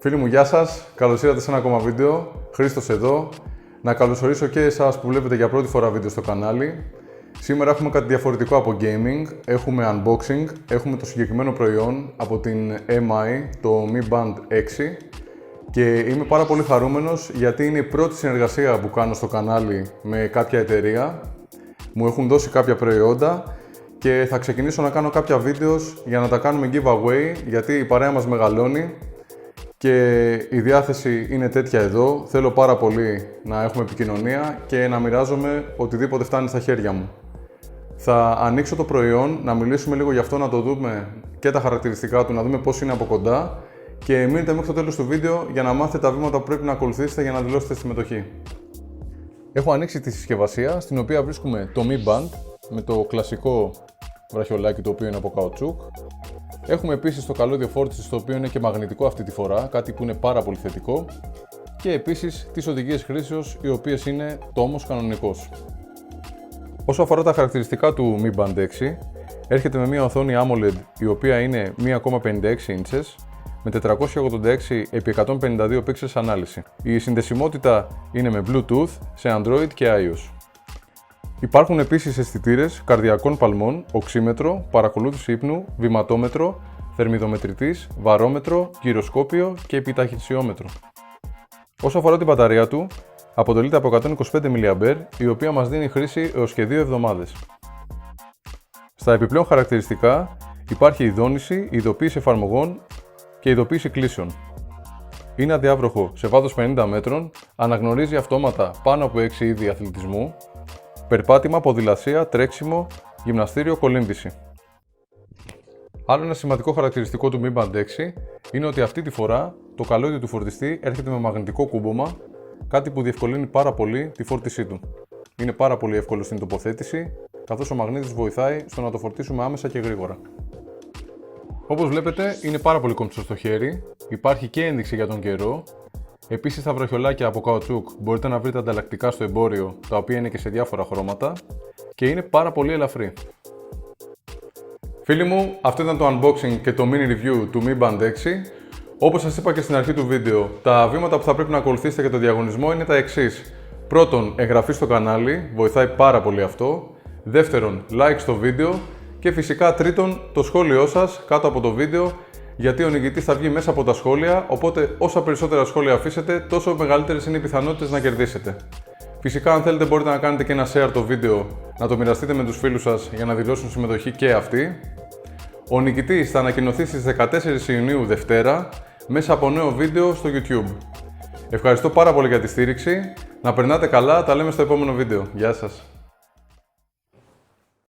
Φίλοι μου, γεια σας. Καλώς ήρθατε σε ένα ακόμα βίντεο. Χρήστος εδώ. Να καλωσορίσω και εσάς που βλέπετε για πρώτη φορά βίντεο στο κανάλι. Σήμερα έχουμε κάτι διαφορετικό από gaming. Έχουμε unboxing. Έχουμε το συγκεκριμένο προϊόν από την MI, το Mi Band 6. Και είμαι πάρα πολύ χαρούμενος γιατί είναι η πρώτη συνεργασία που κάνω στο κανάλι με κάποια εταιρεία. Μου έχουν δώσει κάποια προϊόντα και θα ξεκινήσω να κάνω κάποια βίντεο για να τα κάνουμε giveaway, γιατί η παρέα μας μεγαλώνει και η διάθεση είναι τέτοια εδώ. Θέλω πάρα πολύ να έχουμε επικοινωνία και να μοιράζομαι οτιδήποτε φτάνει στα χέρια μου. Θα ανοίξω το προϊόν, να μιλήσουμε λίγο γι' αυτό, να το δούμε και τα χαρακτηριστικά του, να δούμε πώς είναι από κοντά και μείνετε μέχρι το τέλος του βίντεο για να μάθετε τα βήματα που πρέπει να ακολουθήσετε για να δηλώσετε συμμετοχή. Έχω ανοίξει τη συσκευασία, στην οποία βρίσκουμε το Mi Band με το κλασικό βραχιολάκι, το οποίο είναι από καουτσούκ. Έχουμε επίσης το καλώδιο φόρτισης, το οποίο είναι και μαγνητικό αυτή τη φορά, κάτι που είναι πάρα πολύ θετικό. Και επίσης τις οδηγίες χρήσεως, οι οποίες είναι τόμος κανονικός. Όσο αφορά τα χαρακτηριστικά του Mi Band 6, έρχεται με μια οθόνη AMOLED, η οποία είναι 1,56 inches, με 486x152 pixels ανάλυση. Η συνδεσιμότητα είναι με Bluetooth σε Android και iOS. Υπάρχουν επίσης αισθητήρες καρδιακών παλμών, οξύμετρο, παρακολούθηση ύπνου, βηματόμετρο, θερμιδομετρητής, βαρόμετρο, γυροσκόπιο και επιταχυνσιόμετρο. Όσο αφορά την μπαταρία του, αποτελείται από 125 mAh, η οποία μας δίνει χρήση έως και 2 εβδομάδες. Στα επιπλέον χαρακτηριστικά υπάρχει η δόνηση, η ειδοποίηση εφαρμογών και η ειδοποίηση κλήσεων. Είναι αδιάβροχο σε βάθος 50 μέτρων, αναγνωρίζει αυτόματα πάνω από 6 είδη αθλητισμού, περπάτημα, ποδηλασία, τρέξιμο, γυμναστήριο, κολύμβηση. Άλλο ένα σημαντικό χαρακτηριστικό του Mi Band 6 είναι ότι αυτή τη φορά το καλώδιο του φορτιστή έρχεται με μαγνητικό κούμπομα, κάτι που διευκολύνει πάρα πολύ τη φόρτισή του. Είναι πάρα πολύ εύκολο στην τοποθέτηση, καθώς ο μαγνήτης βοηθάει στο να το φορτίσουμε άμεσα και γρήγορα. Όπως βλέπετε, είναι πάρα πολύ κομψό στο χέρι, υπάρχει και ένδειξη για τον καιρό. Επίσης, τα βραχιολάκια από καουτσούκ μπορείτε να βρείτε ανταλλακτικά στο εμπόριο, τα οποία είναι και σε διάφορα χρώματα και είναι πάρα πολύ ελαφρύ. Φίλοι μου, αυτό ήταν το unboxing και το mini review του Mi Band 6. Όπως σας είπα και στην αρχή του βίντεο, τα βήματα που θα πρέπει να ακολουθήσετε για το διαγωνισμό είναι τα εξής. Πρώτον, εγγραφή στο κανάλι, βοηθάει πάρα πολύ αυτό. Δεύτερον, like στο βίντεο. Και φυσικά τρίτον, το σχόλιο σας κάτω από το βίντεο, γιατί ο νικητής θα βγει μέσα από τα σχόλια, οπότε όσα περισσότερα σχόλια αφήσετε, τόσο μεγαλύτερες είναι οι πιθανότητες να κερδίσετε. Φυσικά, αν θέλετε, μπορείτε να κάνετε και ένα share το βίντεο, να το μοιραστείτε με τους φίλους σας για να δηλώσουν συμμετοχή και αυτοί. Ο νικητής θα ανακοινωθεί στις 14 Ιουνίου Δευτέρα, μέσα από νέο βίντεο στο YouTube. Ευχαριστώ πάρα πολύ για τη στήριξη, να περνάτε καλά, τα λέμε στο επόμενο βίντεο. Γεια σας!